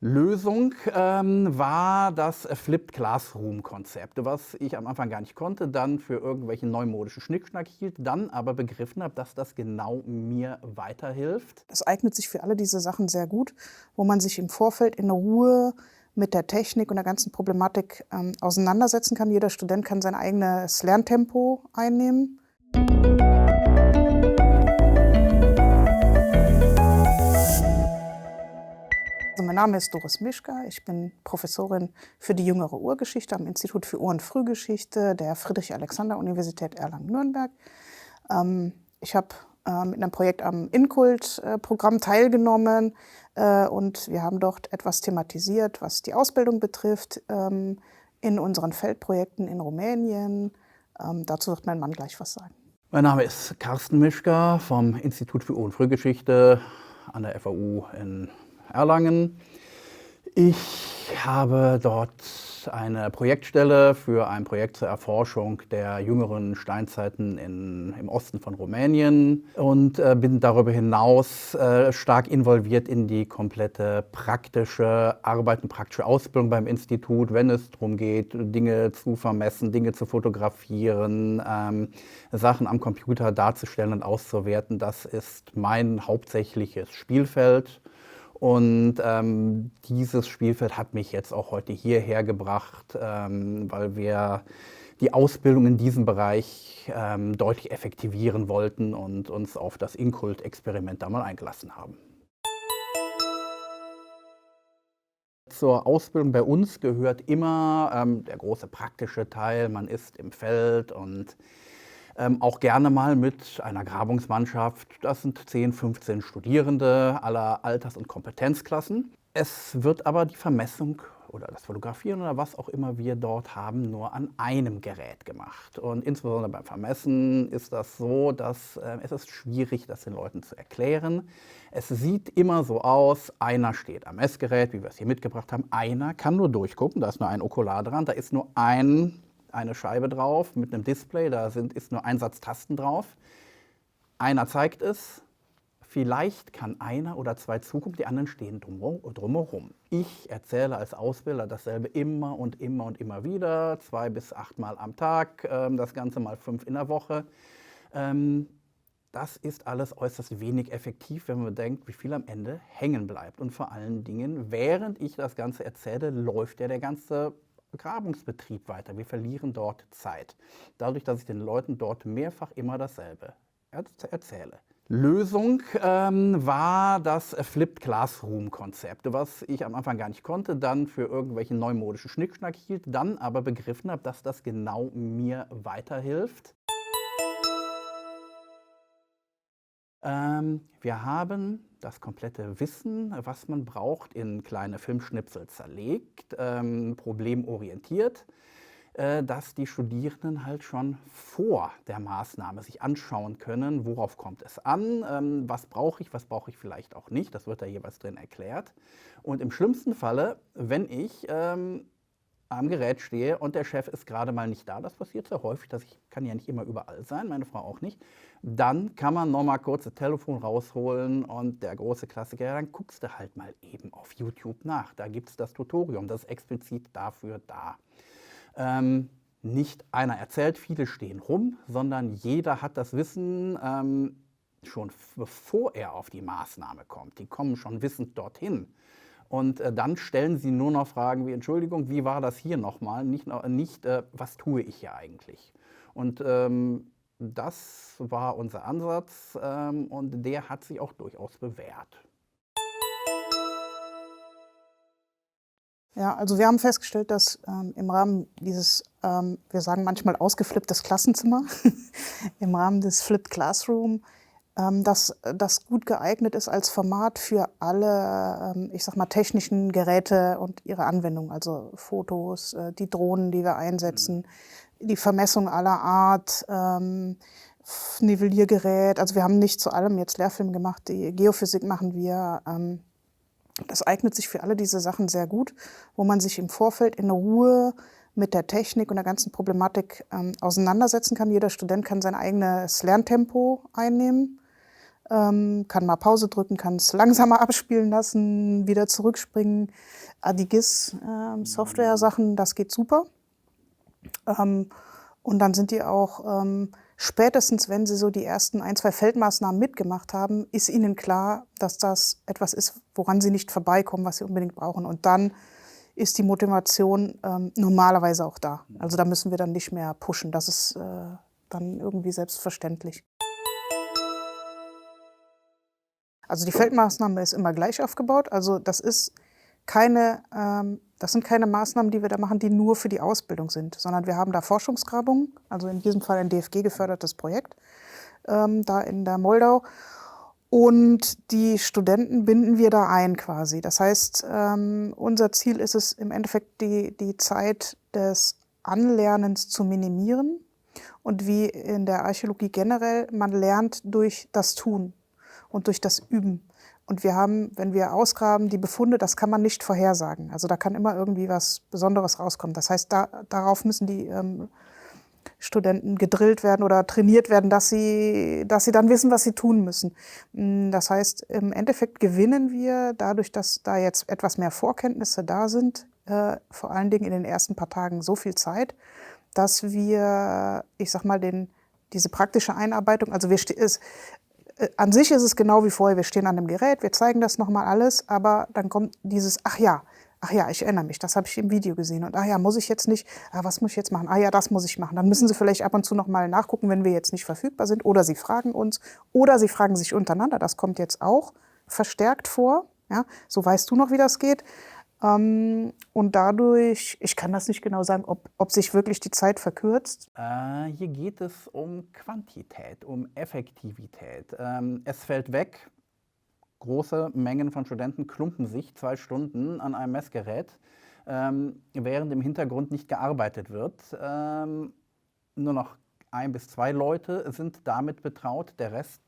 Lösung war das Flipped Classroom-Konzept, was ich am Anfang gar nicht konnte, dann für irgendwelchen neumodischen Schnickschnack hielt, dann aber begriffen habe, dass das genau mir weiterhilft. Es eignet sich für alle diese Sachen sehr gut, wo man sich im Vorfeld in Ruhe mit der Technik und der ganzen Problematik auseinandersetzen kann. Jeder Student kann sein eigenes Lerntempo einnehmen. Also mein Name ist Doris Mischka, ich bin Professorin für die jüngere Urgeschichte am Institut für Ur- und Frühgeschichte der Friedrich-Alexander-Universität Erlangen-Nürnberg. Ich habe mit einem Projekt am INCULT-Programm teilgenommen und wir haben dort etwas thematisiert, was die Ausbildung betrifft, in unseren Feldprojekten in Rumänien. Dazu wird mein Mann gleich was sagen. Mein Name ist Carsten Mischka vom Institut für Ur- und Frühgeschichte an der FAU in Erlangen. Ich habe dort eine Projektstelle für ein Projekt zur Erforschung der jüngeren Steinzeiten im Osten von Rumänien und bin darüber hinaus stark involviert in die komplette praktische Arbeit und praktische Ausbildung beim Institut, wenn es darum geht, Dinge zu vermessen, Dinge zu fotografieren, Sachen am Computer darzustellen und auszuwerten. Das ist mein hauptsächliches Spielfeld. Und dieses Spielfeld hat mich jetzt auch heute hierher gebracht, weil wir die Ausbildung in diesem Bereich deutlich effektivieren wollten und uns auf das INCULT-Experiment da mal eingelassen haben. Zur Ausbildung bei uns gehört immer der große praktische Teil. Man ist im Feld und auch gerne mal mit einer Grabungsmannschaft. Das sind 10, 15 Studierende aller Alters- und Kompetenzklassen. Es wird aber die Vermessung oder das Fotografieren oder was auch immer wir dort haben, nur an einem Gerät gemacht. Und insbesondere beim Vermessen ist das so, dass es ist schwierig, das den Leuten zu erklären. Es sieht immer so aus, einer steht am Messgerät, wie wir es hier mitgebracht haben. Einer kann nur durchgucken, da ist nur ein Okular dran, da ist nur eine Scheibe drauf mit einem Display, da ist nur ein Satz Tasten drauf. Einer zeigt es, vielleicht kann einer oder zwei zugucken, die anderen stehen drumherum. Ich erzähle als Ausbilder dasselbe immer und immer und immer wieder, 2 bis 8 Mal am Tag, das Ganze mal 5 in der Woche. Das ist alles äußerst wenig effektiv, wenn man bedenkt, wie viel am Ende hängen bleibt. Und vor allen Dingen, während ich das Ganze erzähle, läuft ja der ganze Grabungsbetrieb weiter. Wir verlieren dort Zeit. Dadurch, dass ich den Leuten dort mehrfach immer dasselbe erzähle. Lösung war das Flipped Classroom-Konzept, was ich am Anfang gar nicht konnte, dann für irgendwelchen neumodischen Schnickschnack hielt, dann aber begriffen habe, dass das genau mir weiterhilft. Wir haben das komplette Wissen, was man braucht, in kleine Filmschnipsel zerlegt, problemorientiert, dass die Studierenden halt schon vor der Maßnahme sich anschauen können, worauf kommt es an, was brauche ich vielleicht auch nicht, das wird da jeweils drin erklärt. Und im schlimmsten Falle, wenn ich am Gerät stehe und der Chef ist gerade mal nicht da, das passiert sehr häufig, kann ja nicht immer überall sein, meine Frau auch nicht, dann kann man noch mal kurz das Telefon rausholen und der große Klassiker, ja, dann guckst du halt mal eben auf YouTube nach. Da gibt es das Tutorium, das ist explizit dafür da. Nicht einer erzählt, viele stehen rum, sondern jeder hat das Wissen schon bevor er auf die Maßnahme kommt. Die kommen schon wissend dorthin. Und dann stellen sie nur noch Fragen wie, Entschuldigung, wie war das hier nochmal? Nicht, was tue ich hier eigentlich? Und das war unser Ansatz und der hat sich auch durchaus bewährt. Ja, also wir haben festgestellt, dass im Rahmen dieses, wir sagen manchmal ausgeflipptes Klassenzimmer, im Rahmen des Flipped Classroom, dass das gut geeignet ist als Format für alle, ich sag mal, technischen Geräte und ihre Anwendung, also Fotos, die Drohnen, die wir einsetzen, die Vermessung aller Art, Nivelliergerät. Also wir haben nicht zu allem jetzt Lehrfilm gemacht, die Geophysik machen wir. Das eignet sich für alle diese Sachen sehr gut, wo man sich im Vorfeld in Ruhe mit der Technik und der ganzen Problematik auseinandersetzen kann. Jeder Student kann sein eigenes Lerntempo einnehmen. kann mal Pause drücken, kann es langsamer abspielen lassen, wieder zurückspringen. Die GIS-Software-Sachen, das geht super. Und dann sind die auch spätestens, wenn sie so die ersten 1, 2 Feldmaßnahmen mitgemacht haben, ist ihnen klar, dass das etwas ist, woran sie nicht vorbeikommen, was sie unbedingt brauchen. Und dann ist die Motivation normalerweise auch da. Also da müssen wir dann nicht mehr pushen. Das ist dann irgendwie selbstverständlich. Also die Feldmaßnahme ist immer gleich aufgebaut. Also das sind keine Maßnahmen, die wir da machen, die nur für die Ausbildung sind, sondern wir haben da Forschungsgrabungen, also in diesem Fall ein DFG-gefördertes Projekt, da in der Moldau. Und die Studenten binden wir da ein quasi. Das heißt, unser Ziel ist es im Endeffekt, die Zeit des Anlernens zu minimieren. Und wie in der Archäologie generell, man lernt durch das Tun und durch das Üben. Und wir haben, wenn wir ausgraben, die Befunde, das kann man nicht vorhersagen. Also da kann immer irgendwie was Besonderes rauskommen. Das heißt, darauf müssen die Studenten gedrillt werden oder trainiert werden, dass sie dann wissen, was sie tun müssen. Das heißt, im Endeffekt gewinnen wir dadurch, dass da jetzt etwas mehr Vorkenntnisse da sind, vor allen Dingen in den ersten paar Tagen so viel Zeit, dass wir, ich sag mal, diese praktische Einarbeitung, also an sich ist es genau wie vorher, wir stehen an dem Gerät, wir zeigen das nochmal alles, aber dann kommt dieses, ach ja, ich erinnere mich, das habe ich im Video gesehen und ach ja, muss ich jetzt nicht, was muss ich jetzt machen? Ah ja, das muss ich machen. Dann müssen Sie vielleicht ab und zu nochmal nachgucken, wenn wir jetzt nicht verfügbar sind oder Sie fragen uns oder Sie fragen sich untereinander, das kommt jetzt auch verstärkt vor, ja, so weißt du noch, wie das geht. Und dadurch, ich kann das nicht genau sagen, ob sich wirklich die Zeit verkürzt. Hier geht es um Quantität, um Effektivität. Es fällt weg, große Mengen von Studenten klumpen sich 2 Stunden an einem Messgerät, während im Hintergrund nicht gearbeitet wird. Nur noch 1 bis 2 Leute sind damit betraut, der Rest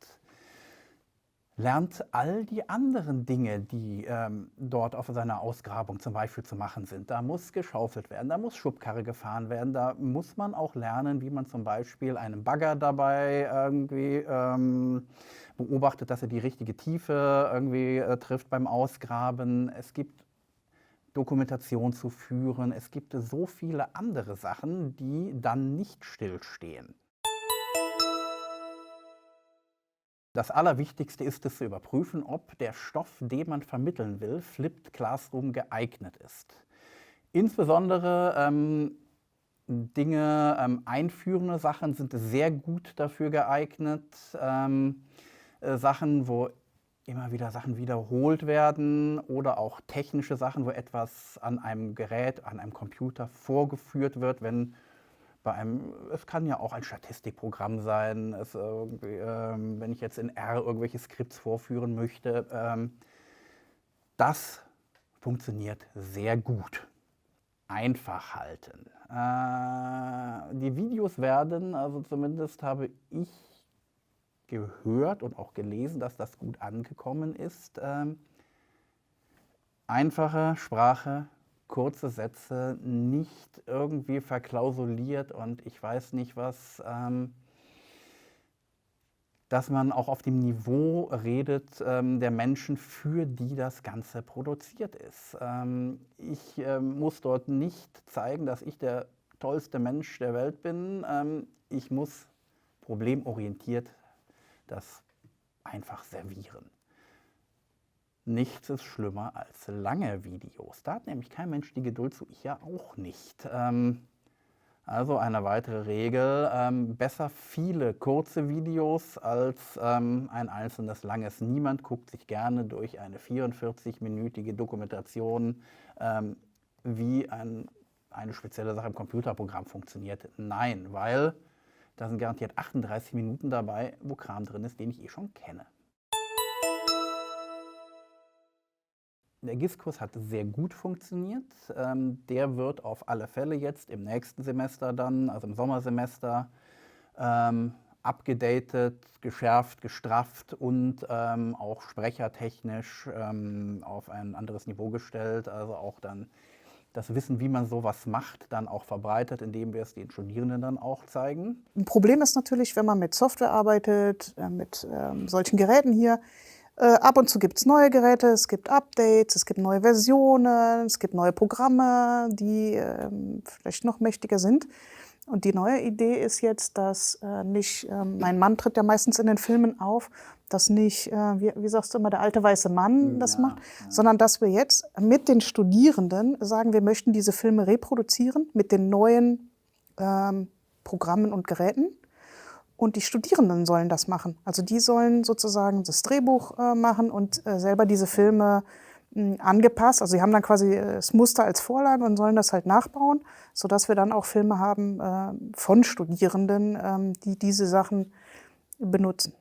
lernt all die anderen Dinge, die dort auf seiner Ausgrabung zum Beispiel zu machen sind. Da muss geschaufelt werden, da muss Schubkarre gefahren werden, da muss man auch lernen, wie man zum Beispiel einen Bagger dabei irgendwie beobachtet, dass er die richtige Tiefe irgendwie trifft beim Ausgraben. Es gibt Dokumentation zu führen, es gibt so viele andere Sachen, die dann nicht stillstehen. Das Allerwichtigste ist es zu überprüfen, ob der Stoff, den man vermitteln will, Flipped Classroom geeignet ist. Insbesondere einführende Sachen sind sehr gut dafür geeignet. Sachen, wo immer wieder Sachen wiederholt werden oder auch technische Sachen, wo etwas an einem Gerät, an einem Computer vorgeführt wird, es kann ja auch ein Statistikprogramm sein, wenn ich jetzt in R irgendwelche Skripts vorführen möchte. Das funktioniert sehr gut. Einfach halten. Die Videos werden, also zumindest habe ich gehört und auch gelesen, dass das gut angekommen ist. Einfache Sprache, kurze Sätze, nicht irgendwie verklausuliert und ich weiß nicht was, dass man auch auf dem Niveau redet der Menschen, für die das Ganze produziert ist. Ich muss dort nicht zeigen, dass ich der tollste Mensch der Welt bin. Ich muss problemorientiert das einfach servieren. Nichts ist schlimmer als lange Videos. Da hat nämlich kein Mensch die Geduld zu, ich ja auch nicht. Also eine weitere Regel, besser viele kurze Videos als ein einzelnes langes. Niemand guckt sich gerne durch eine 44-minütige Dokumentation, wie eine spezielle Sache im Computerprogramm funktioniert. Nein, weil da sind garantiert 38 Minuten dabei, wo Kram drin ist, den ich schon kenne. Der GIS-Kurs hat sehr gut funktioniert. Der wird auf alle Fälle jetzt im nächsten Semester dann, also im Sommersemester, abgedatet, geschärft, gestrafft und auch sprechertechnisch auf ein anderes Niveau gestellt. Also auch dann das Wissen, wie man sowas macht, dann auch verbreitet, indem wir es den Studierenden dann auch zeigen. Ein Problem ist natürlich, wenn man mit Software arbeitet, mit solchen Geräten hier, ab und zu gibt es neue Geräte, es gibt Updates, es gibt neue Versionen, es gibt neue Programme, die vielleicht noch mächtiger sind. Und die neue Idee ist jetzt, dass nicht, mein Mann tritt ja meistens in den Filmen auf, dass nicht, wie sagst du immer, der alte weiße Mann das macht, sondern dass wir jetzt mit den Studierenden sagen, wir möchten diese Filme reproduzieren mit den neuen Programmen und Geräten. Und die Studierenden sollen das machen. Also die sollen sozusagen das Drehbuch machen und selber diese Filme angepasst. Also sie haben dann quasi das Muster als Vorlage und sollen das halt nachbauen, sodass wir dann auch Filme haben von Studierenden, die diese Sachen benutzen.